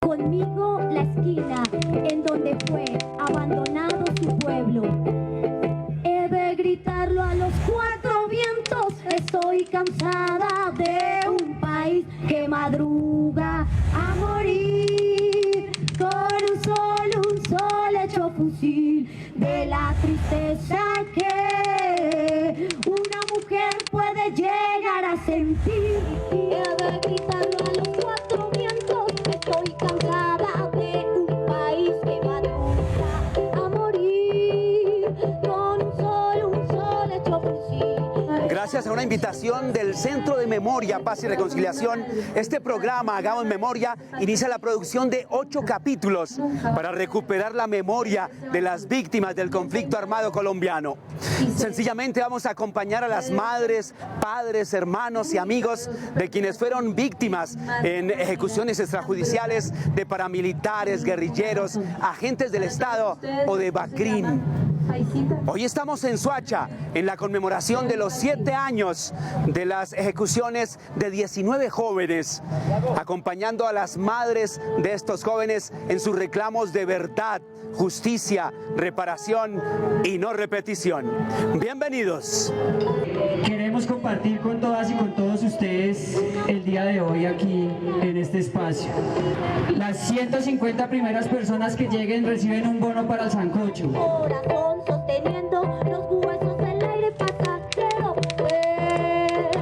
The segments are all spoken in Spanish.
Conmigo la esquina en donde fue abandonado su pueblo. He de gritarlo a los cuatro vientos. Estoy cansada de un país que madruga a morir con un sol hecho fusil, de la tristeza que una mujer puede llegar a sentir. He de gritarlo a los cuatro vientos. Estoy cansada de un país que madruga a morir con un sol hecho fusil. Gracias a una invitación del Centro de Memoria, Paz y Reconciliación, este programa Hagamos Memoria inicia la producción de 8 capítulos para recuperar la memoria de las víctimas del conflicto armado colombiano. Sencillamente vamos a acompañar a las madres, padres, hermanos y amigos de quienes fueron víctimas en ejecuciones extrajudiciales de paramilitares, guerrilleros, agentes del Estado o de BACRIM. Hoy estamos en Soacha, en la conmemoración de los 7 años de las ejecuciones de 19 jóvenes, acompañando a las madres de estos jóvenes en sus reclamos de verdad, justicia, reparación y no repetición. Bienvenidos. Queremos compartir con todas y con todos ustedes el día de hoy aquí en este espacio. Las 150 primeras personas que lleguen reciben un bono para el sancocho. Corazón sosteniendo los huesos del aire pasajero.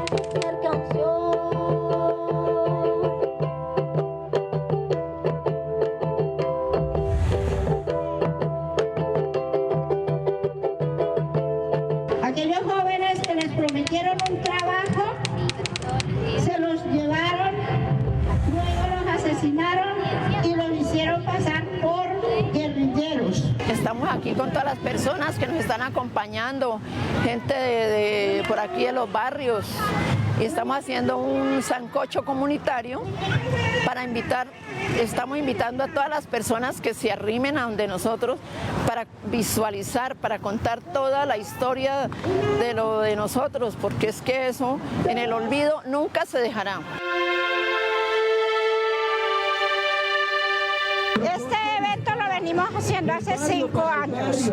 Cualquier canción. Aquellos jóvenes que les prometieron un trabajo, se los llevaron, luego los asesinaron y los hicieron pasar por guerrilleros. Estamos aquí con todas las personas que nos están acompañando, gente de por aquí de los barrios, y estamos haciendo un sancocho comunitario para estamos invitando a todas las personas que se arrimen a donde nosotros para visualizar, para contar toda la historia de lo de nosotros, porque es que eso en el olvido nunca se dejará. Este evento lo venimos haciendo hace 5 años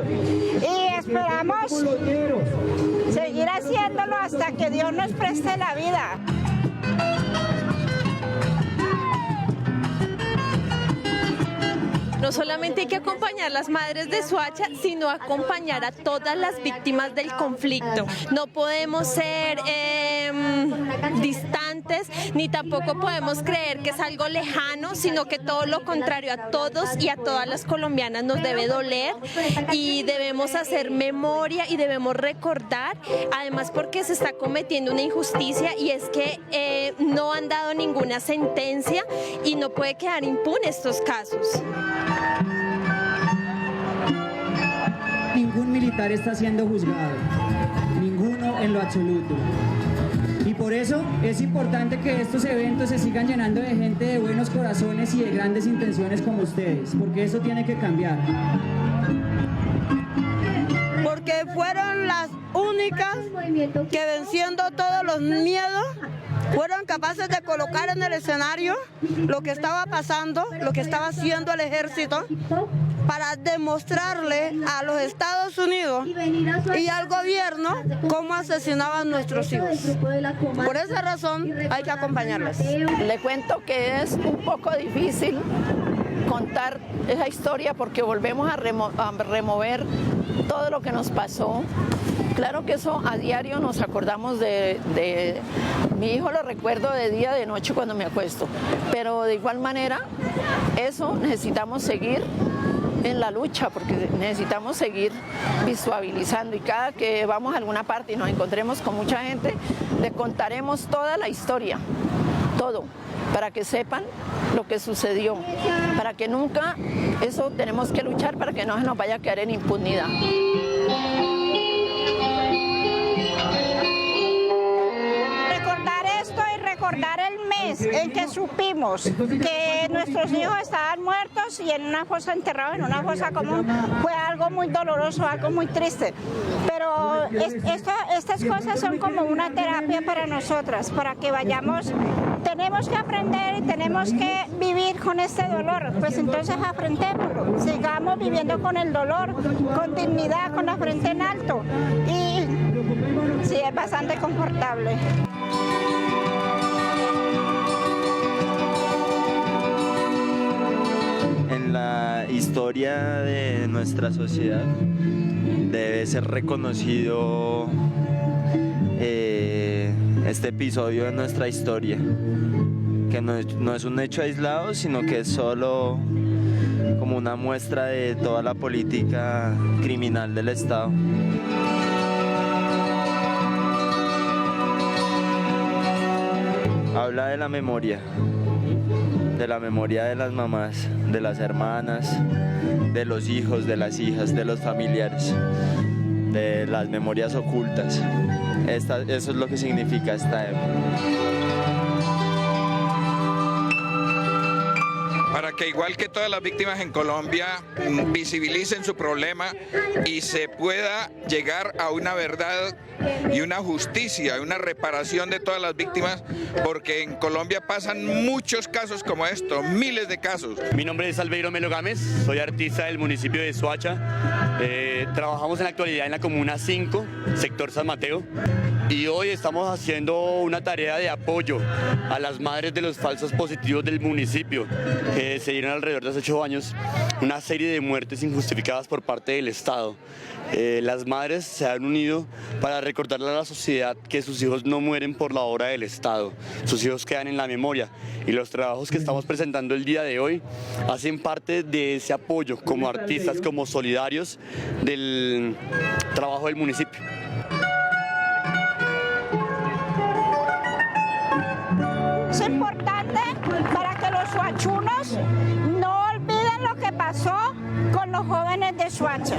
y esperamos seguir haciéndolo hasta que Dios nos preste la vida. No solamente hay que acompañar a las madres de Soacha, sino acompañar a todas las víctimas del conflicto. No podemos ser distantes, ni tampoco podemos creer que es algo lejano, sino que todo lo contrario, a todos y a todas las colombianas nos debe doler y debemos hacer memoria y debemos recordar, además porque se está cometiendo una injusticia y es que no han dado ninguna sentencia y no puede quedar impune estos casos. Ningún militar está siendo juzgado, ninguno en lo absoluto. Y por eso es importante que estos eventos se sigan llenando de gente de buenos corazones y de grandes intenciones como ustedes, porque eso tiene que cambiar. Porque fueron las únicas que, venciendo todos los miedos, fueron capaces de colocar en el escenario lo que estaba pasando, lo que estaba haciendo el ejército, para demostrarle a los Estados Unidos y al gobierno cómo asesinaban nuestros hijos. Por esa razón hay que acompañarles. Le cuento que es un poco difícil contar esa historia porque volvemos a remover todo lo que nos pasó. Claro que eso a diario nos acordamos de mi hijo, lo recuerdo de día, de noche cuando me acuesto, pero de igual manera eso necesitamos seguir en la lucha porque necesitamos seguir visualizando y cada que vamos a alguna parte y nos encontremos con mucha gente, le contaremos toda la historia, todo, para que sepan lo que sucedió, para que nunca, eso tenemos que luchar para que no se nos vaya a quedar en impunidad. Recordar esto y recordar el mes en que supimos que nuestros hijos estaban muertos y en una fosa enterrados en una fosa común fue algo muy doloroso, algo muy triste. Pero estas cosas son como una terapia para nosotras, para que vayamos tenemos que aprender y tenemos que vivir con este dolor, pues entonces afrontémoslo, sigamos viviendo con el dolor, con dignidad, con la frente en alto, y sí, es bastante confortable. En la historia de nuestra sociedad debe ser reconocido este episodio de nuestra historia, que no es un hecho aislado, sino que es solo como una muestra de toda la política criminal del Estado. Habla de la memoria de las mamás, de las hermanas, de los hijos, de las hijas, de los familiares, de las memorias ocultas. Eso es lo que significa esta época. Para que igual que todas las víctimas en Colombia visibilicen su problema y se pueda llegar a una verdad y una justicia, una reparación de todas las víctimas, porque en Colombia pasan muchos casos como estos, miles de casos. Mi nombre es Albeiro Melo Gámez, soy artista del municipio de Soacha. Trabajamos en la actualidad en la Comuna 5, sector San Mateo, y hoy estamos haciendo una tarea de apoyo a las madres de los falsos positivos del municipio, que se dieron alrededor de hace 8 años, una serie de muertes injustificadas por parte del Estado. Las madres se han unido para recordarle a la sociedad que sus hijos no mueren por la obra del Estado, sus hijos quedan en la memoria, y los trabajos que estamos presentando el día de hoy hacen parte de ese apoyo como artistas, como solidarios del trabajo del municipio. Es importante para que los soachunos no olviden lo que pasó con los jóvenes de Soacha,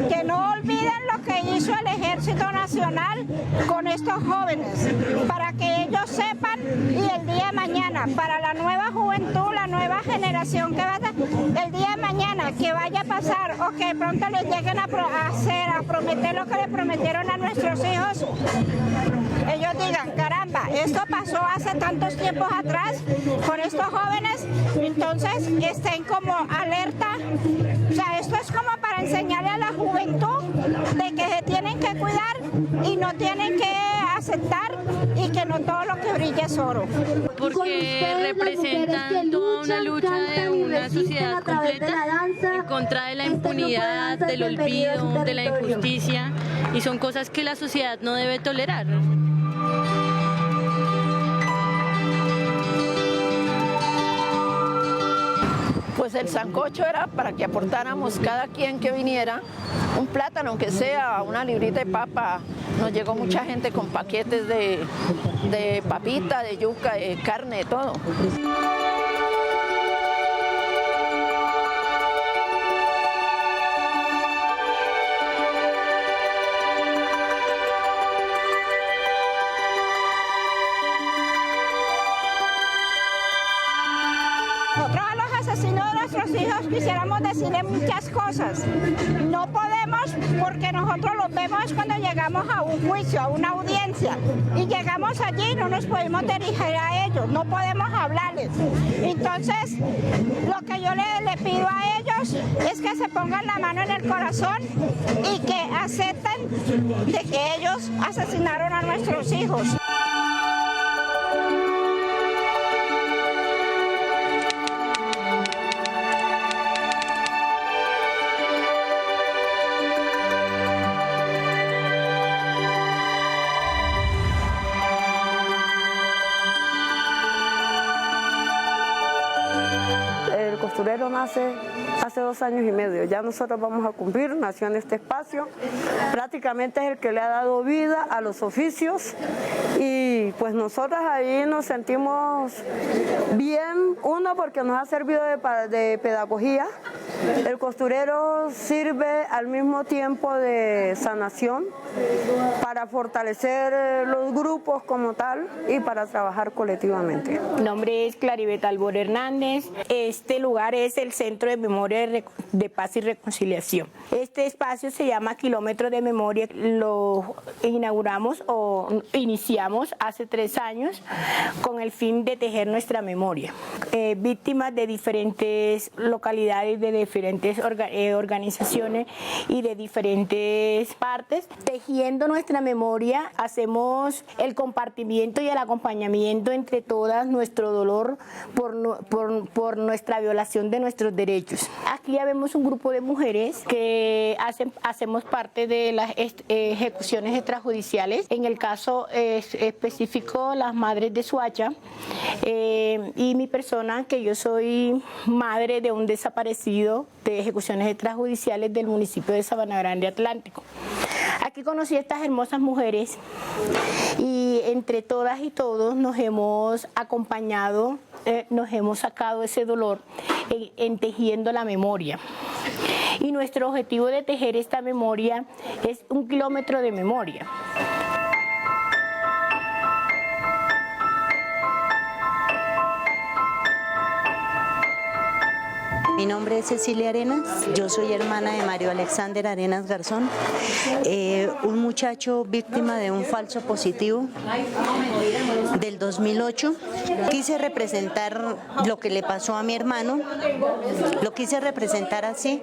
que no olviden lo que hizo el Ejército Nacional con estos jóvenes, para que ellos sepan, y el día de mañana, para la nueva juventud, la nueva generación que va el día de mañana, que vaya a pasar o que de pronto les lleguen a prometer lo que le prometieron a nuestros hijos, ellos digan, caramba, esto pasó hace tantos tiempos atrás con estos jóvenes, entonces estén como alerta. O sea, esto es como para enseñarle a la juventud de que se tienen que cuidar y no tienen que aceptar, y que no todo lo que brilla es oro. Porque representan toda una lucha de una sociedad completa en contra de la impunidad, del olvido, de la injusticia, y son cosas que la sociedad no debe tolerar. Pues el sancocho era para que aportáramos cada quien que viniera un plátano, aunque sea una librita de papa. Nos llegó mucha gente con paquetes de papita, de yuca, de carne, de todo. Nosotros a los asesinos de nuestros hijos quisiéramos decirle muchas cosas. No podemos, porque nosotros los vemos cuando llegamos a un juicio, a una audiencia, y llegamos allí y no nos podemos dirigir a ellos, no podemos hablarles. Entonces, lo que yo le pido a ellos es que se pongan la mano en el corazón y que acepten de que ellos asesinaron a nuestros hijos. El costurero nace hace 2 años y medio, ya nosotros vamos a cumplir, nació en este espacio, prácticamente es el que le ha dado vida a los oficios, y pues nosotros ahí nos sentimos bien, uno porque nos ha servido de pedagogía. El costurero sirve al mismo tiempo de sanación para fortalecer los grupos como tal y para trabajar colectivamente. Mi nombre es Claribet Albor Hernández. Este lugar es el Centro de Memoria de Paz y Reconciliación. Este espacio se llama Kilómetro de Memoria. Lo inauguramos o iniciamos hace hace 3 años con el fin de tejer nuestra memoria. Víctimas de diferentes localidades, de diferentes organizaciones y de diferentes partes. Tejiendo nuestra memoria, hacemos el compartimiento y el acompañamiento entre todas, nuestro dolor por nuestra violación de nuestros derechos. Aquí ya vemos un grupo de mujeres que hacemos parte de las ejecuciones extrajudiciales. En el caso específico, las madres de Soacha, y mi persona, que yo soy madre de un desaparecido de ejecuciones extrajudiciales del municipio de Sabana Grande Atlántico. Aquí conocí a estas hermosas mujeres y entre todas y todos nos hemos acompañado, nos hemos sacado ese dolor en tejiendo la memoria. Y nuestro objetivo de tejer esta memoria es 1 kilómetro de memoria. Mi nombre es Cecilia Arenas, yo soy hermana de Mario Alexander Arenas Garzón, un muchacho víctima de un falso positivo del 2008. Quise representar lo que le pasó a mi hermano, lo quise representar así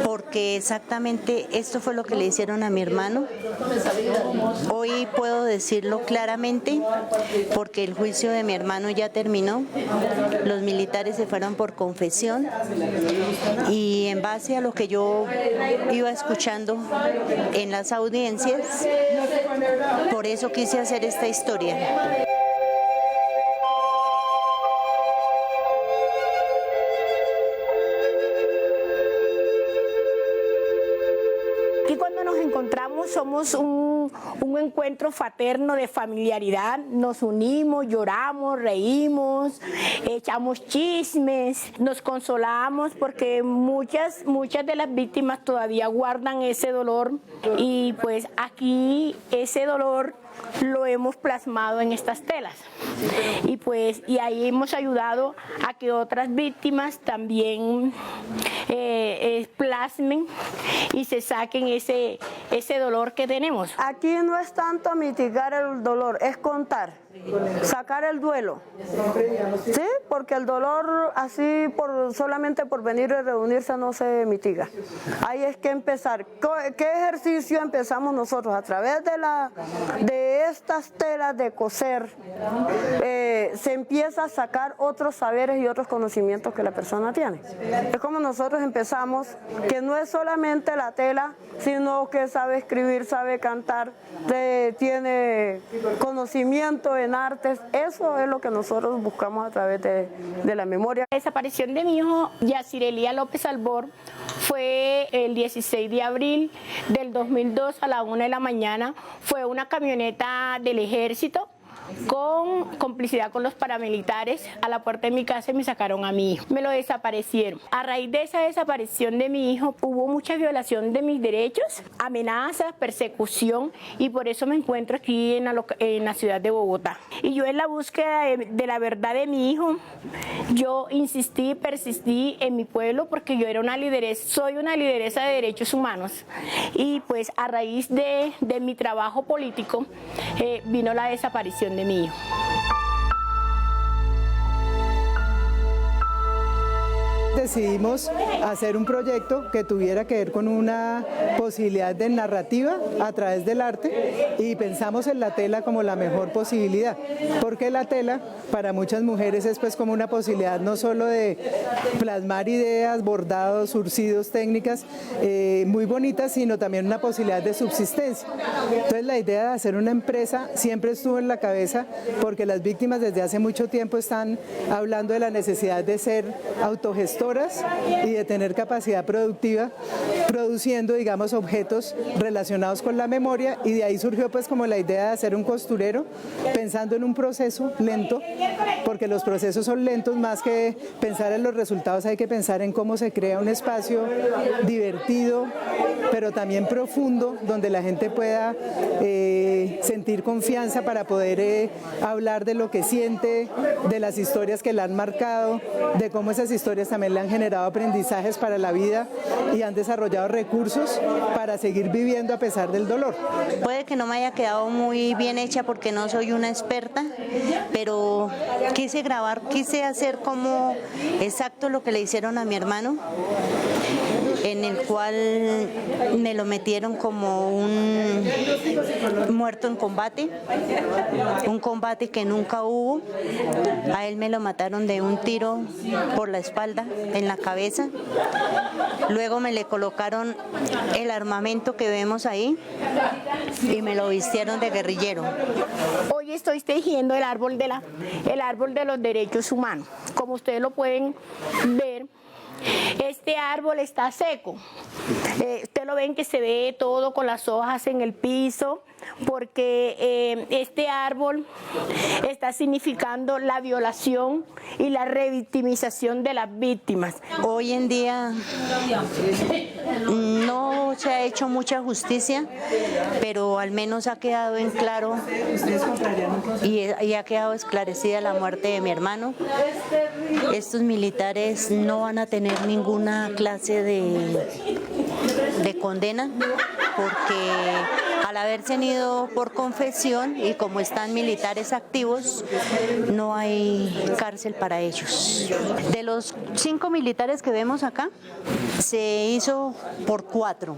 porque exactamente esto fue lo que le hicieron a mi hermano. Hoy puedo decirlo claramente porque el juicio de mi hermano ya terminó, los militares se fueron por confesión. Y en base a lo que yo iba escuchando en las audiencias, por eso quise hacer esta historia. Aquí cuando nos encontramos somos un encuentro fraterno de familiaridad, nos unimos, lloramos, reímos, echamos chismes, nos consolamos porque muchas de las víctimas todavía guardan ese dolor y pues aquí ese dolor lo hemos plasmado en estas telas y ahí hemos ayudado a que otras víctimas también plasmen y se saquen ese dolor que tenemos. Aquí no es tanto mitigar el dolor, es contar, sacar el duelo, ¿sí? Porque el dolor así solamente por venir y reunirse no se mitiga. Ahí es que empezar. ¿Qué ejercicio empezamos nosotros? A través de estas telas de coser, se empieza a sacar otros saberes y otros conocimientos que la persona tiene. Es como nosotros empezamos, que no es solamente la tela, sino que sabe escribir, sabe cantar, tiene conocimiento en artes. Eso es lo que nosotros buscamos a través de la memoria. La desaparición de mi hijo, Yacir Elías López Albor, fue el 16 de abril del 2002 a la 1 de la mañana. Fue una camioneta del ejército con complicidad con los paramilitares a la puerta de mi casa y me sacaron a mi hijo. Me lo desaparecieron. A raíz de esa desaparición de mi hijo hubo mucha violación de mis derechos, amenazas, persecución y por eso me encuentro aquí en la ciudad de Bogotá. Y yo en la búsqueda de la verdad de mi hijo, yo insistí, persistí en mi pueblo porque yo era soy una lideresa de derechos humanos y pues a raíz de mi trabajo político vino la desaparición de mi hijo. Decidimos hacer un proyecto que tuviera que ver con una posibilidad de narrativa a través del arte y pensamos en la tela como la mejor posibilidad, porque la tela para muchas mujeres es pues como una posibilidad no solo de plasmar ideas, bordados, surcidos, técnicas muy bonitas, sino también una posibilidad de subsistencia. Entonces la idea de hacer una empresa siempre estuvo en la cabeza porque las víctimas desde hace mucho tiempo están hablando de la necesidad de ser autogestoras y de tener capacidad productiva produciendo, digamos, objetos relacionados con la memoria y de ahí surgió pues como la idea de hacer un costurero pensando en un proceso lento, porque los procesos son lentos, más que pensar en los resultados hay que pensar en cómo se crea un espacio divertido pero también profundo donde la gente pueda sentir confianza para poder hablar de lo que siente, de las historias que la han marcado, de cómo esas historias también le han generado aprendizajes para la vida y han desarrollado recursos para seguir viviendo a pesar del dolor. Puede que no me haya quedado muy bien hecha porque no soy una experta, pero quise grabar, quise hacer como exacto lo que le hicieron a mi hermano, en el cual me lo metieron como un muerto en combate, un combate que nunca hubo. A él me lo mataron de un tiro por la espalda, en la cabeza. Luego me le colocaron el armamento que vemos ahí y me lo vistieron de guerrillero. Hoy estoy tejiendo el árbol de los derechos humanos. Como ustedes lo pueden ver, este árbol está seco. Ustedes lo ven que se ve todo con las hojas en el piso, porque este árbol está significando la violación y la revictimización de las víctimas. Hoy en día no se ha hecho mucha justicia, pero al menos ha quedado en claro y ha quedado esclarecida la muerte de mi hermano. Estos militares no van a tener ninguna clase de condena, porque al haberse ido por confesión y como están militares activos, no hay cárcel para ellos. De los 5 militares que vemos acá, se hizo por 4,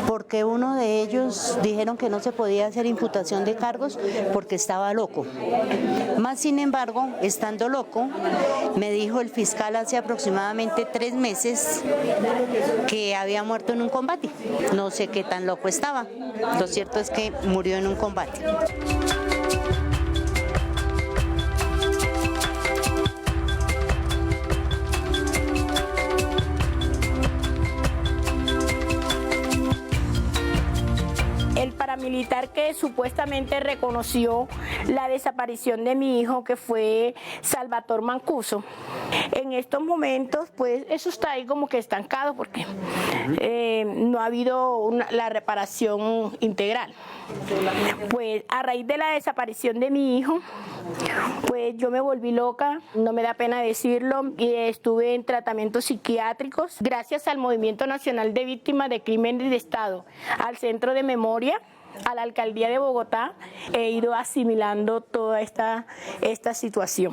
porque uno de ellos dijeron que no se podía hacer imputación de cargos porque estaba loco. Más sin embargo, estando loco, me dijo el fiscal hace aproximadamente 3 meses que había muerto en un combate. No sé qué tan loco estaba. Lo cierto es que murió en un combate. El paramilitar que supuestamente reconoció la desaparición de mi hijo, que fue Salvatore Mancuso, en estos momentos pues eso está ahí como que estancado porque no ha habido la reparación integral. Pues a raíz de la desaparición de mi hijo, pues yo me volví loca, no me da pena decirlo, y estuve en tratamientos psiquiátricos. Gracias al Movimiento Nacional de Víctimas de Crímenes de Estado, al Centro de Memoria, a la Alcaldía de Bogotá, he ido asimilando toda esta situación,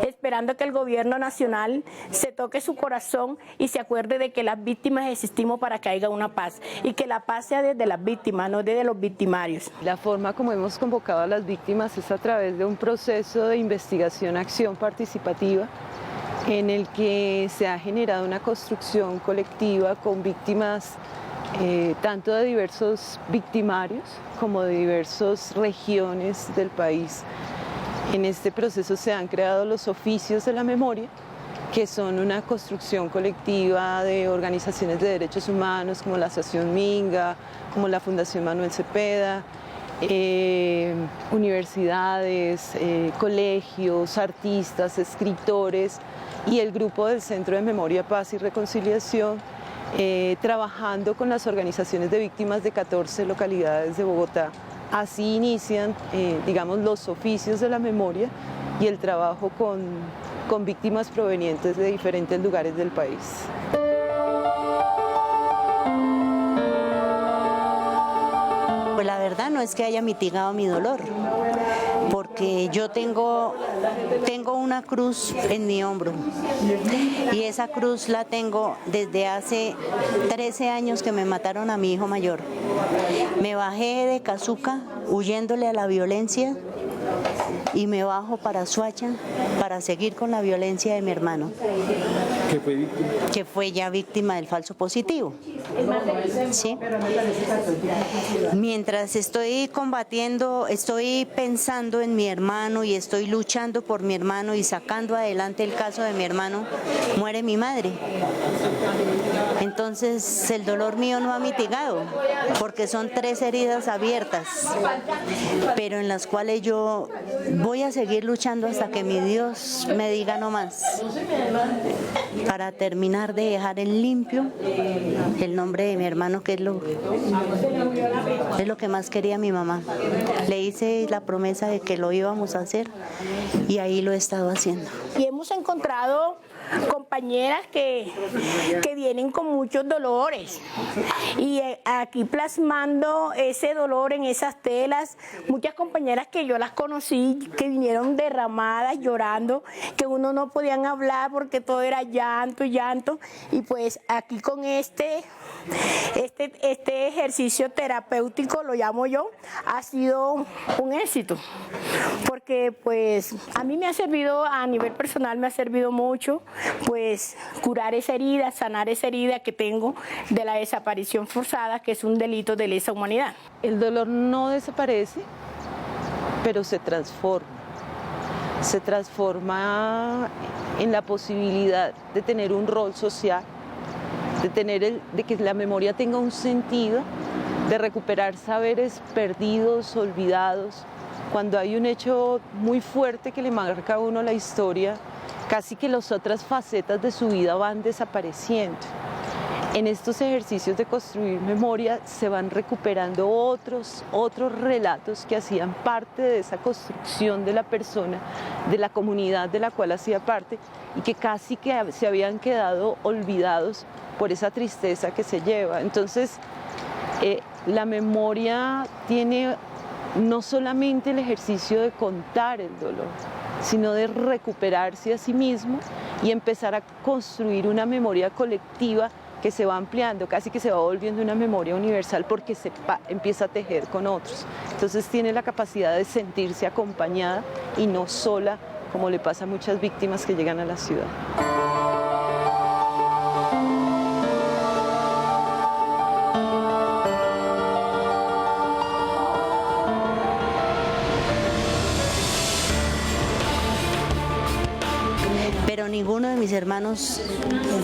esperando que el gobierno nacional se toque su corazón y se acuerde de que las víctimas existimos para que haya una paz, y que la paz sea desde las víctimas, no desde los victimarios. La forma como hemos convocado a las víctimas es a través de un proceso de investigación-acción participativa en el que se ha generado una construcción colectiva con víctimas tanto de diversos victimarios como de diversas regiones del país. En este proceso se han creado los oficios de la memoria, que son una construcción colectiva de organizaciones de derechos humanos como la Asociación Minga, como la Fundación Manuel Cepeda, universidades, colegios, artistas, escritores y el grupo del Centro de Memoria, Paz y Reconciliación, trabajando con las organizaciones de víctimas de 14 localidades de Bogotá. Así inician, digamos, los oficios de la memoria y el trabajo con víctimas provenientes de diferentes lugares del país. Pues la verdad no es que haya mitigado mi dolor, porque yo tengo una cruz en mi hombro y esa cruz la tengo desde hace 13 años que me mataron a mi hijo mayor. Me bajé de Casuca huyéndole a la violencia y me bajo para Soacha para seguir con la violencia de mi hermano, que fue ya víctima del falso positivo. ¿Sí? Mientras estoy combatiendo, estoy pensando en mi hermano y estoy luchando por mi hermano y sacando adelante el caso de mi hermano, muere mi madre. Entonces el dolor mío no ha mitigado, porque son 3 heridas abiertas, pero en las cuales yo voy a seguir luchando hasta que mi Dios me diga no más, para terminar de dejar en limpio el nombre de mi hermano, que es lo que más quería mi mamá. Le hice la promesa de que lo íbamos a hacer y ahí lo he estado haciendo. Y hemos encontrado compañeras que vienen con muchos dolores y aquí plasmando ese dolor en esas telas, muchas compañeras que yo las conocí que vinieron derramadas, llorando, que uno no podían hablar porque todo era llanto, llanto, y pues aquí con este ejercicio terapéutico, lo llamo yo, ha sido un éxito, porque pues a mí me ha servido, a nivel personal me ha servido mucho, pues curar esa herida, sanar esa herida que tengo de la desaparición forzada, que es un delito de lesa humanidad. El dolor no desaparece, pero se transforma en la posibilidad de tener un rol social, de que la memoria tenga un sentido, de recuperar saberes perdidos, olvidados. Cuando hay un hecho muy fuerte que le marca a uno la historia, casi que las otras facetas de su vida van desapareciendo. En estos ejercicios de construir memoria se van recuperando otros relatos que hacían parte de esa construcción de la persona, de la comunidad de la cual hacía parte, y que casi que se habían quedado olvidados por esa tristeza que se lleva. Entonces, la memoria tiene no solamente el ejercicio de contar el dolor, sino de recuperarse a sí mismo y empezar a construir una memoria colectiva que se va ampliando, casi que se va volviendo una memoria universal porque se empieza a tejer con otros. Entonces tiene la capacidad de sentirse acompañada y no sola, como le pasa a muchas víctimas que llegan a la ciudad. Pero ninguno de mis hermanos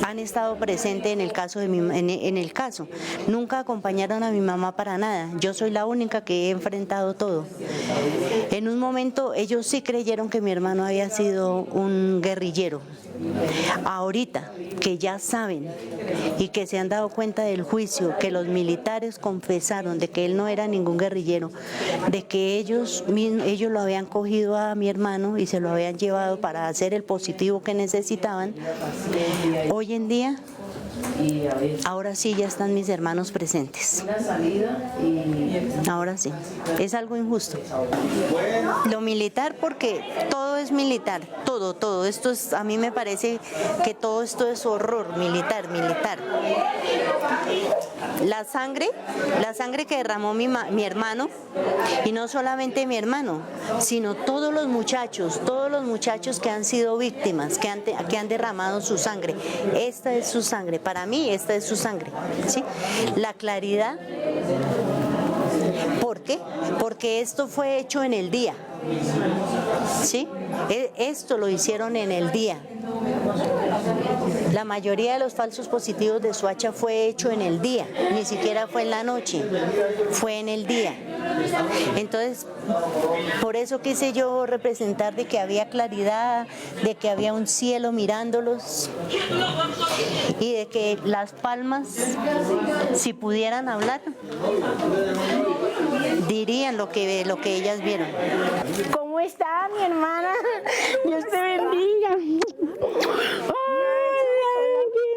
han estado presentes en el caso Nunca acompañaron a mi mamá para nada. Yo soy la única que he enfrentado todo. En un momento ellos sí creyeron que mi hermano había sido un guerrillero. Ahorita que ya saben y que se han dado cuenta del juicio, que los militares confesaron de que él no era ningún guerrillero, de que ellos lo habían cogido a mi hermano y se lo habían llevado para hacer el positivo que necesitaban, hoy en día, ahora sí ya están mis hermanos presentes. Ahora sí. Es algo injusto. Lo militar, porque todo es militar, todo. Esto es, a mí me parece que todo esto es horror, militar. La sangre que derramó mi hermano, y no solamente mi hermano, sino todos los muchachos que han sido víctimas, que han derramado su sangre. Esta es su sangre. Para mí, esta es su sangre, ¿sí? La claridad. ¿Por qué? Porque esto fue hecho en el día, ¿sí? Esto lo hicieron en el día. La mayoría de los falsos positivos de Soacha fue hecho en el día, ni siquiera fue en la noche, fue en el día. Entonces, por eso quise yo representar de que había claridad, de que había un cielo mirándolos y de que las palmas, si pudieran hablar, dirían lo que ellas vieron. ¿Cómo está mi hermana? Dios te bendiga.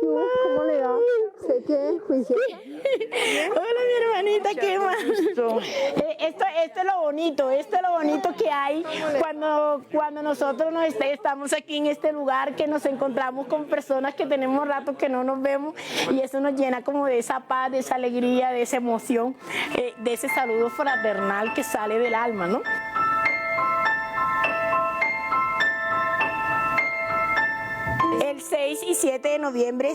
¿Cómo le va? ¿Sé qué? ¿Juiciosa? Hola mi hermanita, ¿qué más? Esto es lo bonito que hay cuando nosotros estamos aquí en este lugar, que nos encontramos con personas que tenemos rato que no nos vemos, y eso nos llena como de esa paz, de esa alegría, de esa emoción, de ese saludo fraternal que sale del alma, ¿no? El 6 y 7 de noviembre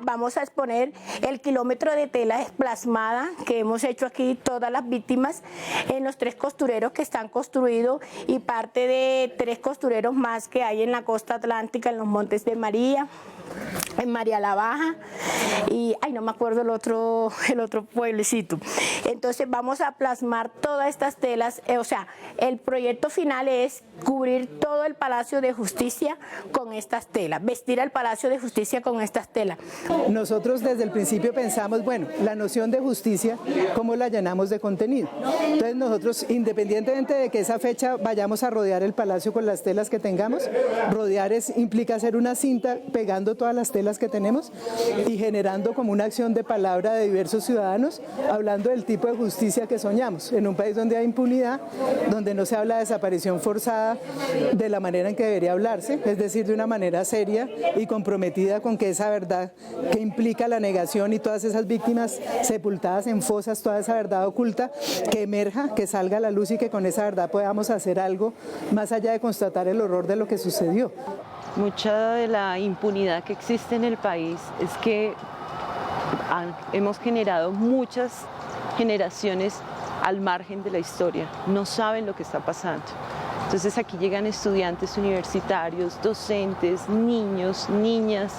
vamos a exponer el kilómetro de tela plasmada que hemos hecho aquí, todas las víctimas, en los 3 costureros que están construidos y parte de 3 costureros más que hay en la costa atlántica, en los Montes de María, en María la Baja y no me acuerdo el otro pueblecito. Entonces vamos a plasmar todas estas telas, o sea, el proyecto final es cubrir todo el Palacio de Justicia con estas telas, vestir al Palacio de Justicia con estas telas. Nosotros desde el principio pensamos, bueno, la noción de justicia, ¿cómo la llenamos de contenido? Entonces nosotros, independientemente de que esa fecha vayamos a rodear el palacio con las telas que tengamos, rodear implica hacer una cinta pegando todas las telas que tenemos y generando como una acción de palabra de diversos ciudadanos, hablando del tipo de justicia que soñamos, en un país donde hay impunidad, donde no se habla de desaparición forzada de la manera en que debería hablarse, es decir, de una manera seria y comprometida con que esa verdad que implica la negación y todas esas víctimas sepultadas en fosas, toda esa verdad oculta, que emerja, que salga a la luz y que con esa verdad podamos hacer algo más allá de constatar el horror de lo que sucedió. Mucha de la impunidad que existe en el país es que hemos generado muchas generaciones al margen de la historia, no saben lo que está pasando. Entonces aquí llegan estudiantes universitarios, docentes, niños, niñas,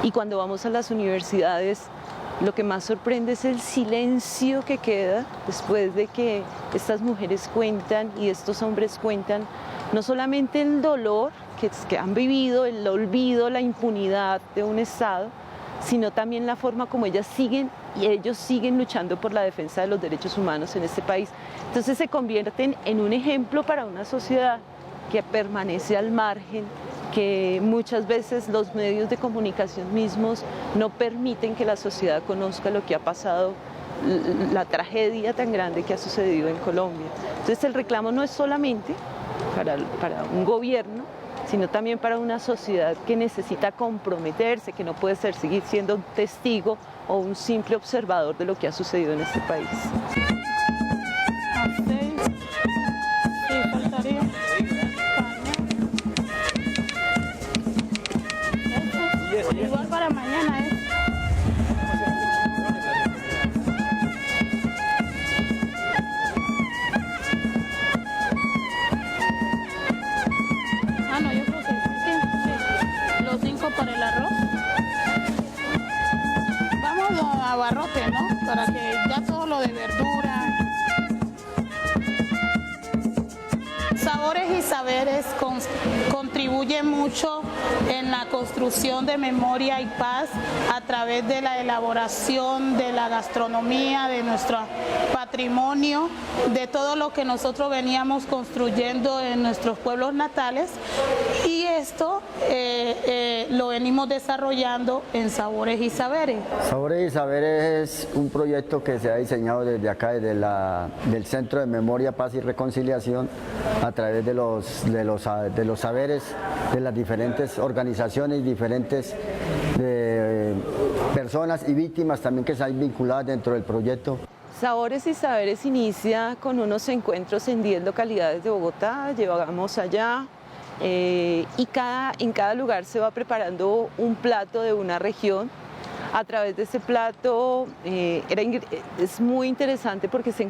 y cuando vamos a las universidades lo que más sorprende es el silencio que queda después de que estas mujeres cuentan y estos hombres cuentan no solamente el dolor que han vivido, el olvido, la impunidad de un Estado, sino también la forma como ellos siguen luchando por la defensa de los derechos humanos en este país. Entonces se convierten en un ejemplo para una sociedad que permanece al margen, que muchas veces los medios de comunicación mismos no permiten que la sociedad conozca lo que ha pasado, la tragedia tan grande que ha sucedido en Colombia. Entonces el reclamo no es solamente para un gobierno, sino también para una sociedad que necesita comprometerse, que no puede seguir siendo un testigo o un simple observador de lo que ha sucedido en este país. Igual para mañana, ¿eh? No, yo creo que sí. Los 5 para el arroz. Vamos a abarrote, ¿no? Para que ya todo lo de verdura. Sabores y Saberes contribuye mucho en la construcción de memoria y paz a través de la elaboración de la gastronomía, de nuestro patrimonio, de todo lo que nosotros veníamos construyendo en nuestros pueblos natales, y esto lo venimos desarrollando en Sabores y Saberes. Sabores y Saberes es un proyecto que se ha diseñado desde acá, desde del Centro de Memoria, Paz y Reconciliación, a través de los saberes de las diferentes organizaciones, diferentes personas y víctimas también que se han vinculado dentro del proyecto. Sabores y Saberes inicia con unos encuentros en 10 localidades de Bogotá, llevamos allá y en cada lugar se va preparando un plato de una región. A través de ese plato es muy interesante porque se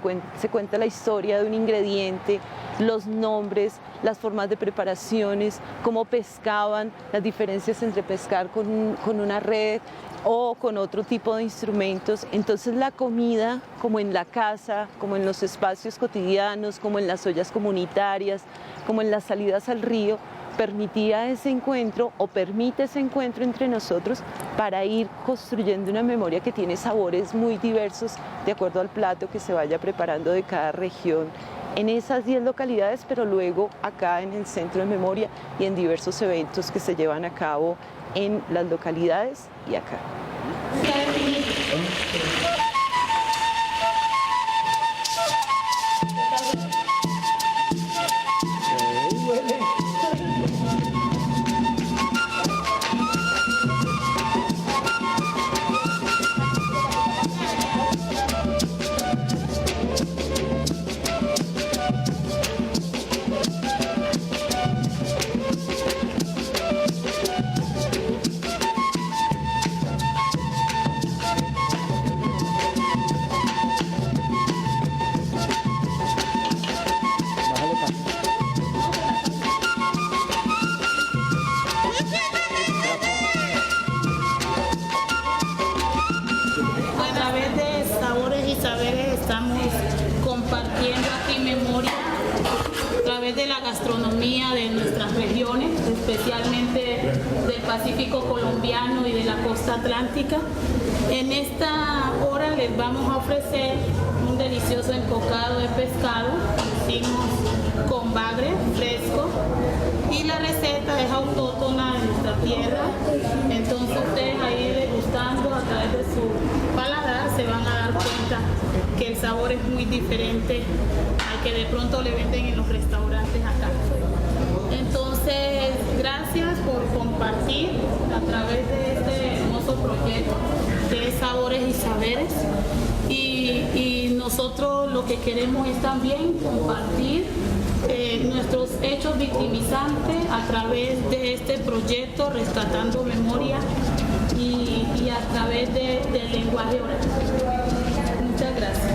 cuenta la historia de un ingrediente, los nombres, las formas de preparaciones, cómo pescaban, las diferencias entre pescar con una red o con otro tipo de instrumentos. Entonces la comida, como en la casa, como en los espacios cotidianos, como en las ollas comunitarias, como en las salidas al río, permitía ese encuentro o permite ese encuentro entre nosotros para ir construyendo una memoria que tiene sabores muy diversos de acuerdo al plato que se vaya preparando de cada región en esas 10 localidades, pero luego acá en el Centro de Memoria y en diversos eventos que se llevan a cabo en las localidades y acá. especialmente del Pacífico colombiano y de la costa atlántica. En esta hora les vamos a ofrecer un delicioso encocado de pescado, hicimos con bagre fresco, y la receta es autóctona de nuestra tierra. Entonces ustedes ahí degustando a través de su paladar se van a dar cuenta que el sabor es muy diferente al que de pronto le venden en los restaurantes acá. Entonces, gracias por compartir a través de este hermoso proyecto de Sabores y Saberes. Y nosotros lo que queremos es también compartir nuestros hechos victimizantes a través de este proyecto Rescatando Memoria y a través del lenguaje oral. Muchas gracias.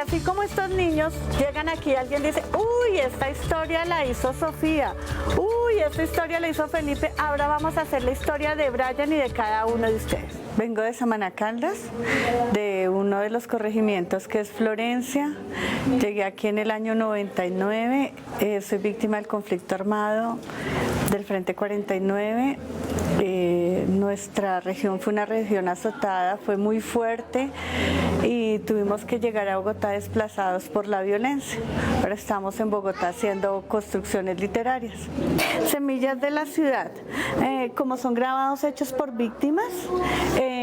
Así como estos niños llegan aquí y alguien dice, uy, esta historia la hizo Sofía, uy, esta historia la hizo Felipe, ahora vamos a hacer la historia de Brian y de cada uno de ustedes. Vengo de Samaná Caldas, de uno de los corregimientos que es Florencia. Llegué aquí en el año 99, soy víctima del conflicto armado del Frente 49. Nuestra región fue una región azotada, fue muy fuerte y tuvimos que llegar a Bogotá desplazados por la violencia. Ahora estamos en Bogotá haciendo construcciones literarias. Semillas de la ciudad, como son grabados hechos por víctimas,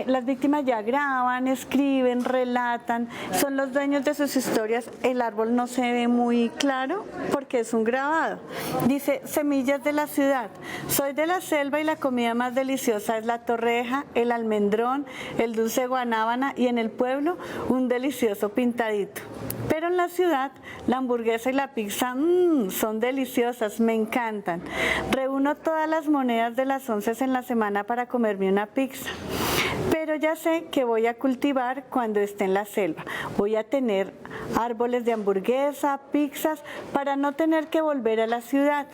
las víctimas ya graban, escriben, relatan, son los dueños de sus historias. El árbol no se ve muy claro porque es un grabado. Dice, semillas de la ciudad, soy de la selva y la comida más deliciosa es la torreja, el almendrón, el dulce de guanábana y en el pueblo un delicioso pintadito. Pero en la ciudad la hamburguesa y la pizza son deliciosas, me encantan. Reúno todas las monedas de las 11 en la semana para comerme una pizza. Pero ya sé que voy a cultivar cuando esté en la selva. Voy a tener árboles de hamburguesa, pizzas, para no tener que volver a la ciudad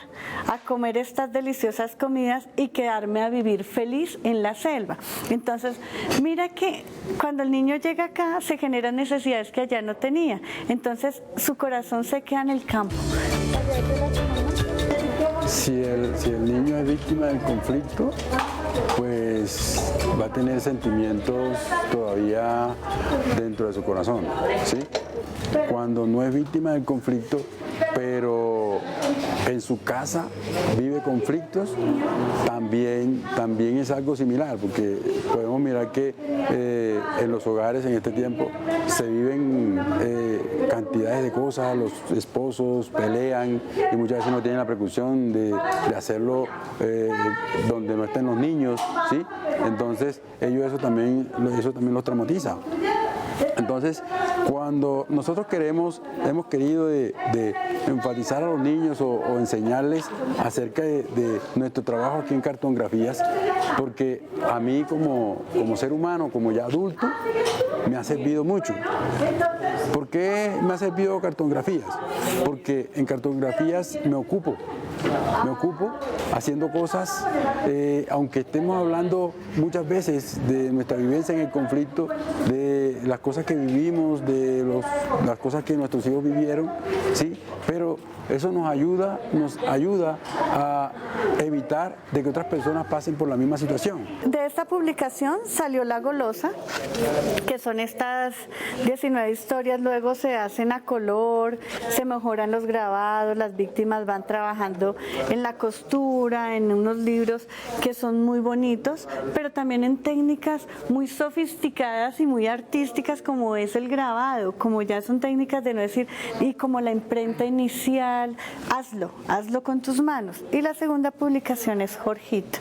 a comer estas deliciosas comidas y quedarme a vivir feliz en la selva. Entonces, mira que cuando el niño llega acá se generan necesidades que allá no tenía. Entonces, su corazón se queda en el campo. Si el niño es víctima del conflicto, pues va a tener sentimientos todavía dentro de su corazón, ¿sí? Cuando no es víctima del conflicto, pero en su casa vive conflictos, también es algo similar, porque podemos mirar que en los hogares en este tiempo se viven cantidades de cosas, los esposos pelean y muchas veces no tienen la precaución de hacerlo donde no estén los niños, ¿sí? Entonces ellos eso también los traumatiza. Entonces, cuando nosotros hemos querido de enfatizar a los niños o enseñarles acerca de nuestro trabajo aquí en Cartografías, porque a mí como ser humano, como ya adulto, me ha servido mucho. ¿Por qué me ha servido Cartografías? Porque en Cartografías me ocupo haciendo cosas, aunque estemos hablando muchas veces de nuestra vivencia en el conflicto, de las cosas que vivimos, de las cosas que nuestros hijos vivieron, ¿sí? Pero eso nos ayuda a evitar de que otras personas pasen por la misma situación. De esta publicación salió La Golosa, que son estas 19 historias, luego se hacen a color, se mejoran los grabados, las víctimas van trabajando en la costura, en unos libros que son muy bonitos, pero también en técnicas muy sofisticadas y muy artísticas como es el grabado, como ya son técnicas de no decir, y como la imprenta inicial, hazlo con tus manos. Y la segunda publicación es Jorgito.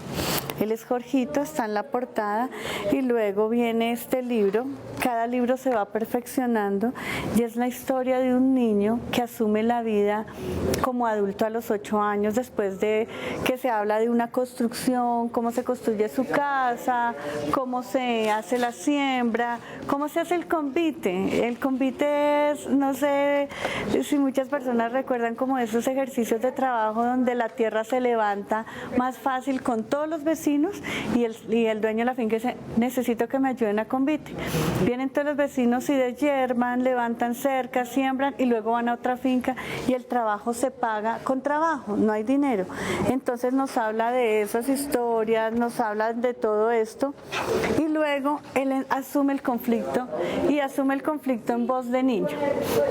Él es Jorgito, está en la portada, y luego viene este libro. Cada libro se va perfeccionando y es la historia de un niño que asume la vida como adulto a los 8 años, después de que se habla de una construcción, cómo se construye su casa, cómo se hace la siembra, cómo se hace el convite. El convite es, no sé si muchas personas recuerdan, como esos ejercicios de trabajo donde la tierra se levanta más fácil con todos los vecinos y el dueño de la finca dice, necesito que me ayuden a convite. Vienen todos los vecinos y deshiervan, levantan cerca, siembran y luego van a otra finca y el trabajo se paga con trabajo, no hay dinero. Entonces nos habla de esas historias, nos habla de todo esto y luego él asume el conflicto y asume el conflicto en voz de niño.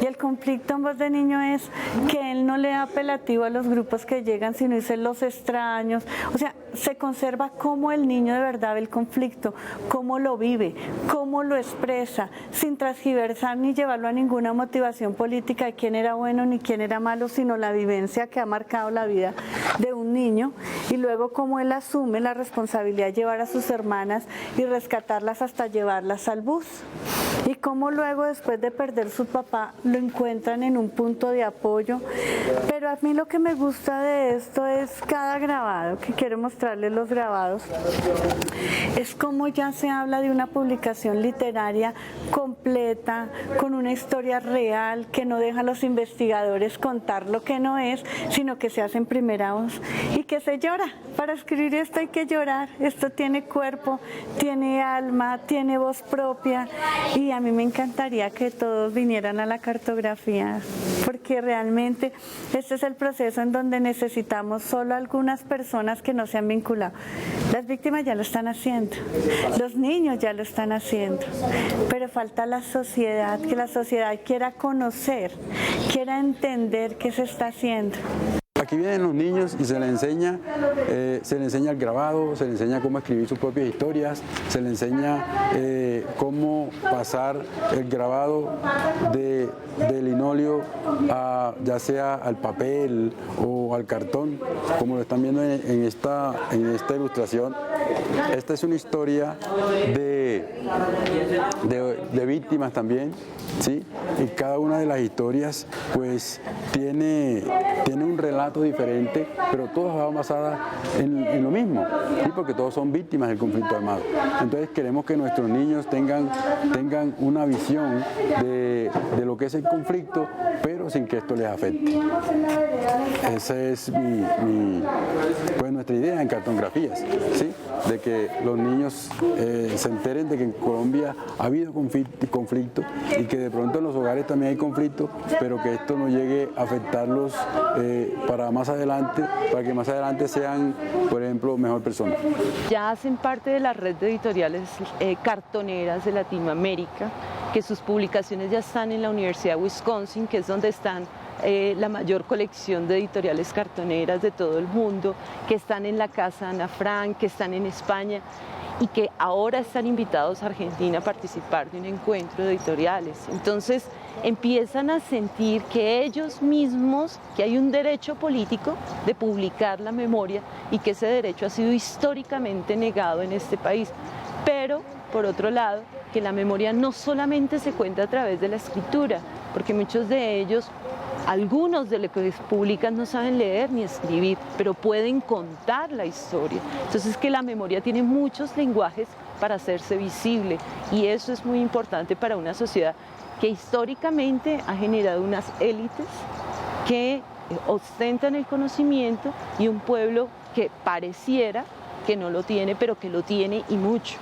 Y el conflicto en voz de niño es que él no le da apelativo a los grupos que llegan, sino dice los extraños. O sea, se conserva cómo el niño de verdad ve el conflicto, cómo lo vive, cómo lo expresa, sin transgiversar ni llevarlo a ninguna motivación política de quién era bueno ni quién era malo, sino la vivencia que ha marcado la vida de un niño, y luego cómo él asume la responsabilidad de llevar a sus hermanas y rescatarlas hasta llevarlas al bus, y cómo luego, después de perder su papá, lo encuentran en un punto de apoyo. Pero a mí lo que me gusta de esto es cada grabado, que quiero mostrarles los grabados, es como ya se habla de una publicación literaria completa, con una historia real, que no deja a los investigadores contar lo que no es, sino que se hace en primera voz y que se llora. Para escribir esto hay que llorar, esto tiene cuerpo, tiene alma, tiene voz propia, y a mí me encantaría que todos vinieran a la cartografía, porque realmente este es el proceso en donde necesitamos solo algunas personas que no se han vinculado. Las víctimas ya lo están haciendo, los niños ya lo están haciendo, pero falta la sociedad, que la sociedad quiera conocer, quiera entender qué se está haciendo. Aquí vienen los niños y se les enseña el grabado, se les enseña cómo escribir sus propias historias, se les enseña cómo pasar el grabado del linóleo ya sea al papel o al cartón, como lo están viendo en esta ilustración. Esta es una historia de víctimas también, ¿sí? Y cada una de las historias pues tiene un relato diferente, pero todas van basadas en lo mismo, ¿sí? Porque todos son víctimas del conflicto armado. Entonces queremos que nuestros niños tengan una visión de lo que es el conflicto, pero sin que esto les afecte. Esa es pues nuestra idea en Cartografías, ¿sí? De que los niños se enteren de que en Colombia ha habido conflicto y que de pronto en los hogares también hay conflicto, pero que esto no llegue a afectarlos para que más adelante sean, por ejemplo, mejor personas. Ya hacen parte de la red de editoriales cartoneras de Latinoamérica, que sus publicaciones ya están en la Universidad de Wisconsin, que es donde están la mayor colección de editoriales cartoneras de todo el mundo, que están en la Casa Ana Frank, que están en España y que ahora están invitados a Argentina a participar de un encuentro de editoriales. Entonces empiezan a sentir que ellos mismos, que hay un derecho político de publicar la memoria y que ese derecho ha sido históricamente negado en este país. Pero, por otro lado, que la memoria no solamente se cuenta a través de la escritura, porque muchos de ellos, algunos de los que publican no saben leer ni escribir, pero pueden contar la historia. Entonces que la memoria tiene muchos lenguajes para hacerse visible, y eso es muy importante para una sociedad que históricamente ha generado unas élites que ostentan el conocimiento y un pueblo que pareciera que no lo tiene, pero que lo tiene y mucho.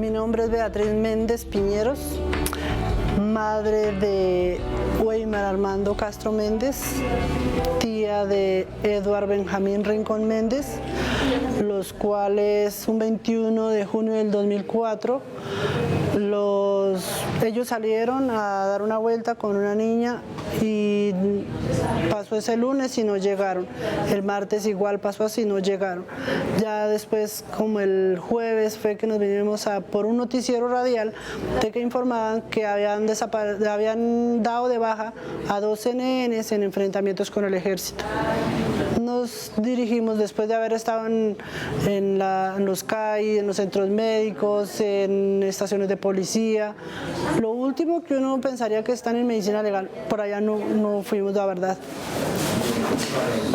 Mi nombre es Beatriz Méndez Piñeros, madre de Weimar Armando Castro Méndez, tía de Eduard Benjamín Rincón Méndez, los cuales un 21 de junio del 2004 los Ellos salieron a dar una vuelta con una niña y pasó ese lunes y no llegaron. El martes igual pasó así, no llegaron. Ya después, como el jueves, fue que nos vinimos por un noticiero radial de que informaban que habían dado de baja a 2 CNNs en enfrentamientos con el ejército. Nos dirigimos, después de haber estado en los CAI, en los centros médicos, en estaciones de policía. Lo último que uno pensaría que están en medicina legal, por allá no fuimos, la verdad.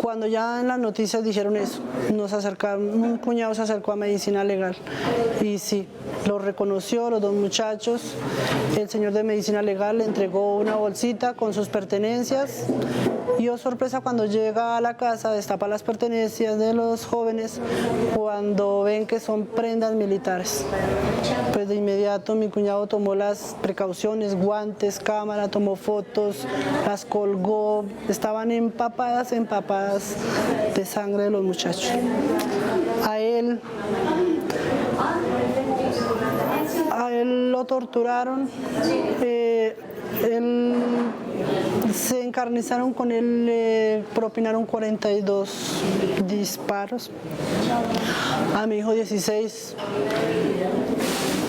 Cuando ya en las noticias dijeron eso, un cuñado se acercó a medicina legal y sí, lo reconoció, los 2 muchachos. El señor de medicina legal le entregó una bolsita con sus pertenencias y, oh sorpresa, cuando llega a la casa destapa las pertenencias de los jóvenes cuando ven que son prendas militares. Pues de inmediato mi cuñado tomó las precauciones, guantes, cámara, tomó fotos, las colgó, estaban empapadas de sangre de los muchachos. A él lo torturaron, se encarnizaron con él, le propinaron 42 disparos. A mi hijo 16.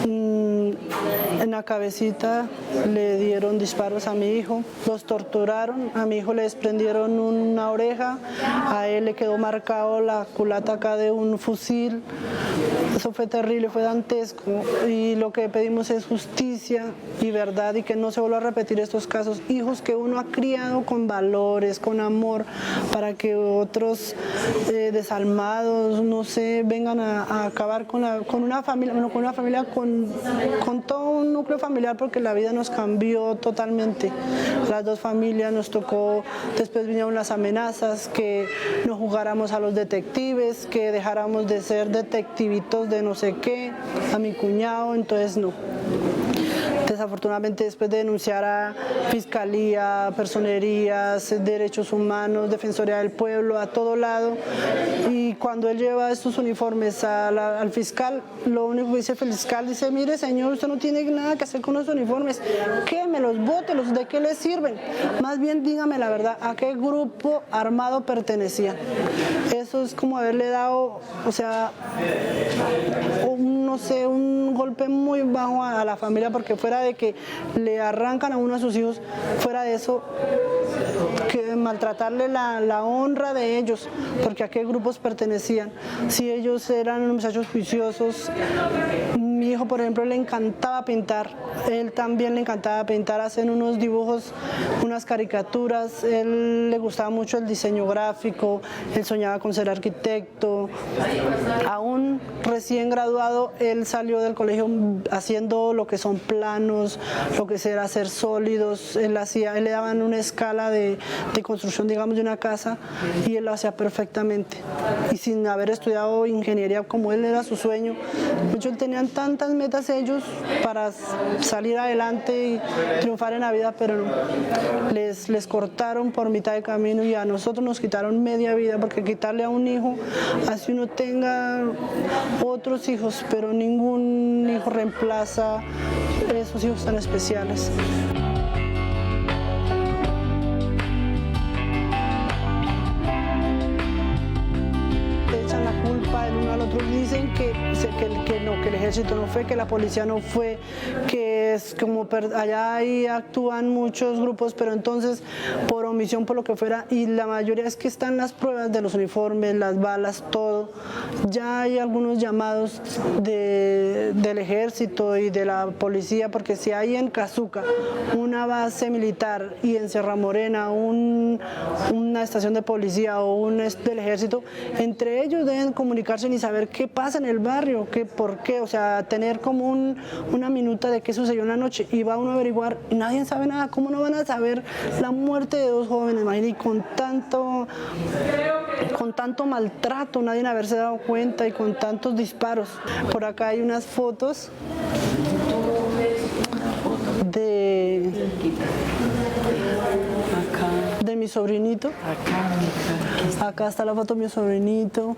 En la cabecita le dieron disparos a mi hijo, los torturaron, a mi hijo le desprendieron una oreja, a él le quedó marcado la culata acá de un fusil. Eso fue terrible, fue dantesco, y lo que pedimos es justicia y verdad, y que no se vuelva a repetir estos casos. Hijos que uno ha criado con valores, con amor, para que otros desalmados, no sé, vengan a acabar con una familia, con todo un núcleo familiar, porque la vida nos cambió totalmente. Las 2 familias nos tocó, después vinieron las amenazas, que no jugáramos a los detectives, que dejáramos de ser detectivitos de no sé qué, a mi cuñado, entonces no. Desafortunadamente, después de denunciar a Fiscalía, Personerías, Derechos Humanos, Defensoría del Pueblo, a todo lado, y cuando él lleva estos uniformes al fiscal, lo único que dice el fiscal, dice: mire señor, usted no tiene nada que hacer con los uniformes, quémelos, bótelos, ¿de qué les sirven? Más bien dígame la verdad, ¿a qué grupo armado pertenecían? Eso es como haberle dado, o sea, no sé, un golpe muy bajo a la familia, porque fuera de que le arrancan a uno de sus hijos, fuera de eso, que maltratarle la honra de ellos, porque a qué grupos pertenecían. Si ellos eran unos muchachos juiciosos, mi hijo, por ejemplo, le encantaba pintar, él también le encantaba pintar, hacen unos dibujos, unas caricaturas, él le gustaba mucho el diseño gráfico, él soñaba con ser arquitecto. Aún recién graduado, él salió del colegio haciendo lo que son planos, lo que era hacer sólidos, él le daban una escala de construcción, digamos, de una casa, y él lo hacía perfectamente, y sin haber estudiado ingeniería como él era su sueño. De hecho, tenían tantas metas ellos para salir adelante y triunfar en la vida, pero no, les cortaron por mitad de camino, y a nosotros nos quitaron media vida, porque quitarle a un hijo, así uno tenga otros hijos, pero ningún hijo reemplaza esos hijos tan especiales. Echan la culpa el uno al otro, dicen que el ejército no fue, que la policía no fue, que es como allá ahí actúan muchos grupos, pero entonces por omisión, por lo que fuera, y la mayoría es que están las pruebas de los uniformes, las balas, todo. Ya hay algunos llamados del ejército y de la policía, porque si hay en Cazuca una base militar y en Sierra Morena una estación de policía o del ejército, entre ellos deben comunicarse y saber qué pasa en el barrio, por qué, o sea, tener como una minuta de qué sucedió en la noche, y va uno a averiguar y nadie sabe nada. ¿Cómo no van a saber la muerte de 2 jóvenes, imagínate, y con tanto maltrato, nadie haberse dado cuenta, y con tantos disparos? Por acá hay unas fotos de mi sobrinito. Acá está la foto de mi sobrinito.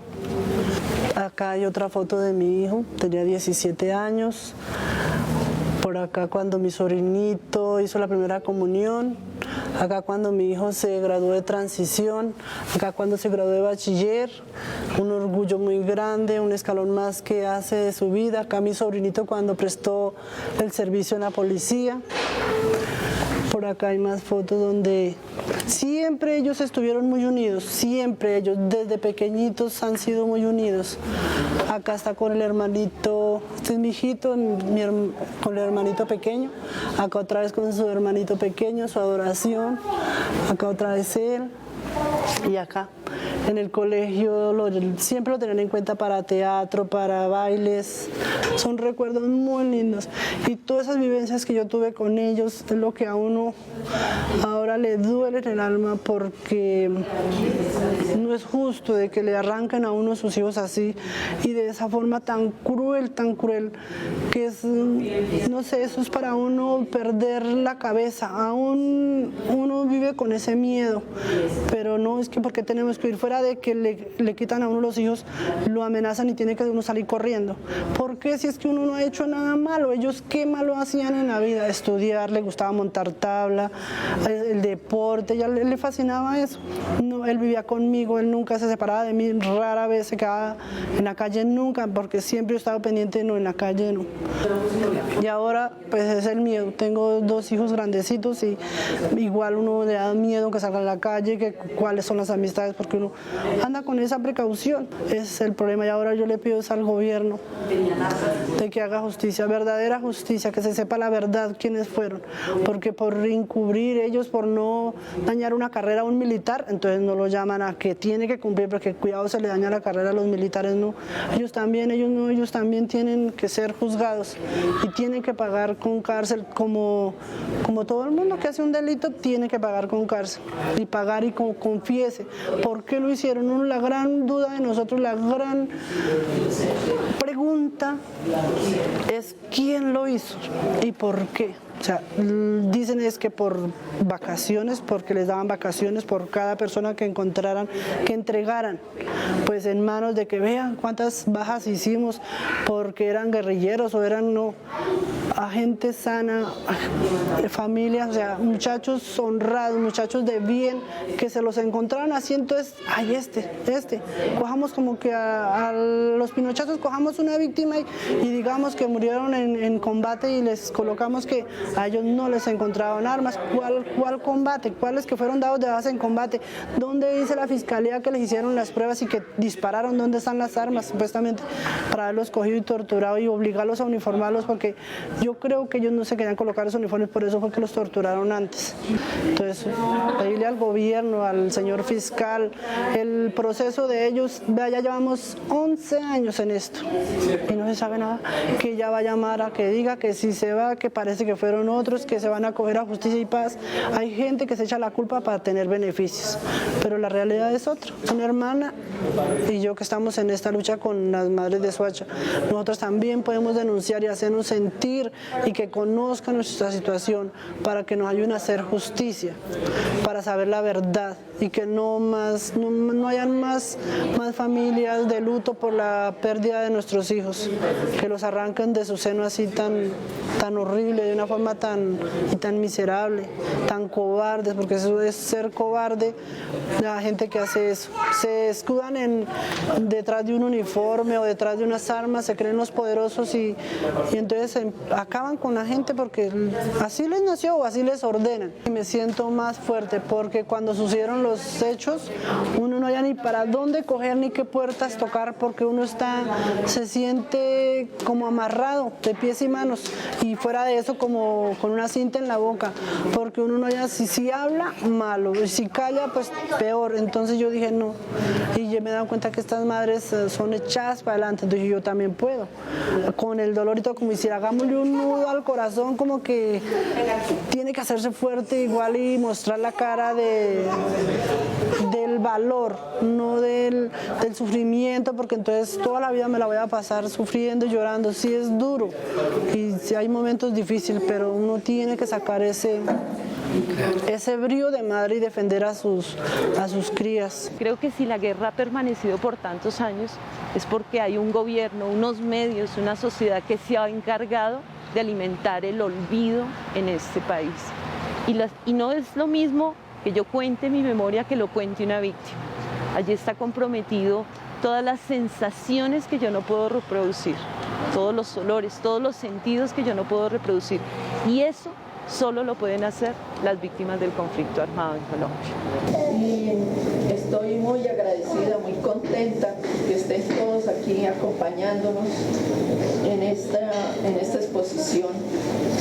Acá hay otra foto de mi hijo, tenía 17 años. por acá cuando mi sobrinito hizo la primera comunión, acá cuando mi hijo se graduó de transición, acá cuando se graduó de bachiller, un orgullo muy grande, un escalón más que hace de su vida, acá mi sobrinito cuando prestó el servicio en la policía. Por acá hay más fotos donde siempre ellos estuvieron muy unidos, siempre ellos desde pequeñitos han sido muy unidos. Acá está con el hermanito, este es mi hijito, con el hermanito pequeño, acá otra vez con su hermanito pequeño, su adoración, acá otra vez él y acá. En el colegio siempre lo tenían en cuenta para teatro, para bailes, son recuerdos muy lindos y todas esas vivencias que yo tuve con ellos es lo que a uno ahora le duele en el alma porque no es justo de que le arranquen a uno a sus hijos así y de esa forma tan cruel que es, no sé, eso es para uno perder la cabeza, aún uno vive con ese miedo, pero no es que porque tenemos que ir fuera de que le quitan a uno los hijos, lo amenazan y tiene que uno salir corriendo. ¿Por qué? Si es que uno no ha hecho nada malo, ellos qué malo hacían en la vida, estudiar, le gustaba montar tabla, el deporte, ya le fascinaba eso. No, él vivía conmigo, él nunca se separaba de mí, rara vez se quedaba en la calle, nunca, porque siempre yo estaba pendiente, no, en la calle no. Y ahora pues es el miedo, tengo 2 hijos grandecitos y igual uno le da miedo que salga a la calle, que cuáles son las amistades, porque uno anda con esa precaución, ese es el problema. Y ahora yo le pido al gobierno de que haga justicia, verdadera justicia, que se sepa la verdad quiénes fueron, porque por encubrir ellos, por no dañar una carrera a un militar, entonces no lo llaman a que tiene que cumplir, porque cuidado se le daña la carrera a los militares, no, ellos también tienen que ser juzgados y tienen que pagar con cárcel, como todo el mundo que hace un delito tiene que pagar con cárcel y pagar y confiese por qué lo hicieron. La gran duda de nosotros, la gran pregunta es quién lo hizo y por qué. O sea, dicen es que por vacaciones, porque les daban vacaciones por cada persona que encontraran, que entregaran, pues en manos de que vean cuántas bajas hicimos, porque eran guerrilleros o eran no, a gente sana, familias, o sea, muchachos honrados, muchachos de bien, que se los encontraron así. Entonces, ay, cojamos como que a los pinochazos, cojamos una víctima y digamos que murieron en combate y les colocamos que a ellos no les encontraban armas. ¿Cuál combate? ¿Cuáles que fueron dados de base en combate? ¿Dónde dice la fiscalía que les hicieron las pruebas y que dispararon? ¿Dónde están las armas? Supuestamente para haberlos cogido y torturado y obligarlos a uniformarlos, porque yo creo que ellos no se querían colocar esos uniformes, por eso fue que los torturaron antes. Entonces, pedirle al gobierno, al señor fiscal, el proceso de ellos, ya llevamos 11 años en esto y no se sabe nada, que ya va a llamar a que diga que si se va, que parece que fueron otros, que se van a acoger a justicia y paz. Hay gente que se echa la culpa para tener beneficios, pero la realidad es otra. Una hermana y yo que estamos en esta lucha con las madres de Soacha, nosotros también podemos denunciar y hacernos sentir y que conozcan nuestra situación para que nos ayuden a hacer justicia, para saber la verdad y que no hayan más familias de luto por la pérdida de nuestros hijos, que los arranquen de su seno así tan horrible, de una forma tan miserable, tan cobardes, porque eso es ser cobarde. La gente que hace eso se escudan detrás de un uniforme o detrás de unas armas, se creen los poderosos y entonces acaban con la gente porque así les nació o así les ordenan. Y me siento más fuerte porque cuando sucedieron los hechos uno no haya ni para dónde coger ni qué puertas tocar, porque uno se siente como amarrado de pies y manos y fuera de eso como con una cinta en la boca, porque uno no haya, si habla, malo, y si calla, pues peor. Entonces yo dije no, y yo me he dado cuenta que estas madres son echadas para adelante, entonces yo también puedo, con el dolor y todo, como si hagámosle un nudo al corazón, como que tiene que hacerse fuerte igual y mostrar la cara del valor, no del sufrimiento, porque entonces toda la vida me la voy a pasar sufriendo y llorando. Sí es duro y sí hay momentos difíciles, pero uno tiene que sacar ese brío de madre y defender a sus crías. Creo que si la guerra ha permanecido por tantos años es porque hay un gobierno, unos medios, una sociedad que se ha encargado de alimentar el olvido en este país. Y no es lo mismo que yo cuente mi memoria que lo cuente una víctima. Allí está comprometido todas las sensaciones que yo no puedo reproducir, todos los olores, todos los sentidos que yo no puedo reproducir. Y eso solo lo pueden hacer las víctimas del conflicto armado en Colombia. Y estoy muy agradecida, muy contenta que estén todos aquí acompañándonos en esta exposición,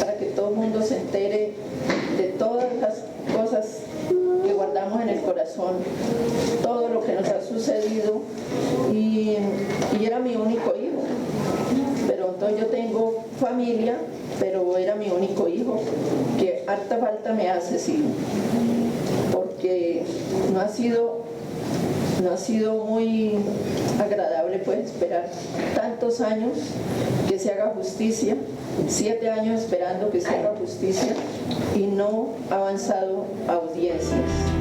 para que todo el mundo se entere de todas las cosas que guardamos en el corazón, todo lo que nos ha sucedido, y era mi único hijo. Pero entonces yo tengo familia, pero era mi único hijo, que harta falta me hace, sí, porque no ha sido muy agradable pues esperar tantos años que se haga justicia, 7 años esperando que se haga justicia y no ha avanzado audiencias.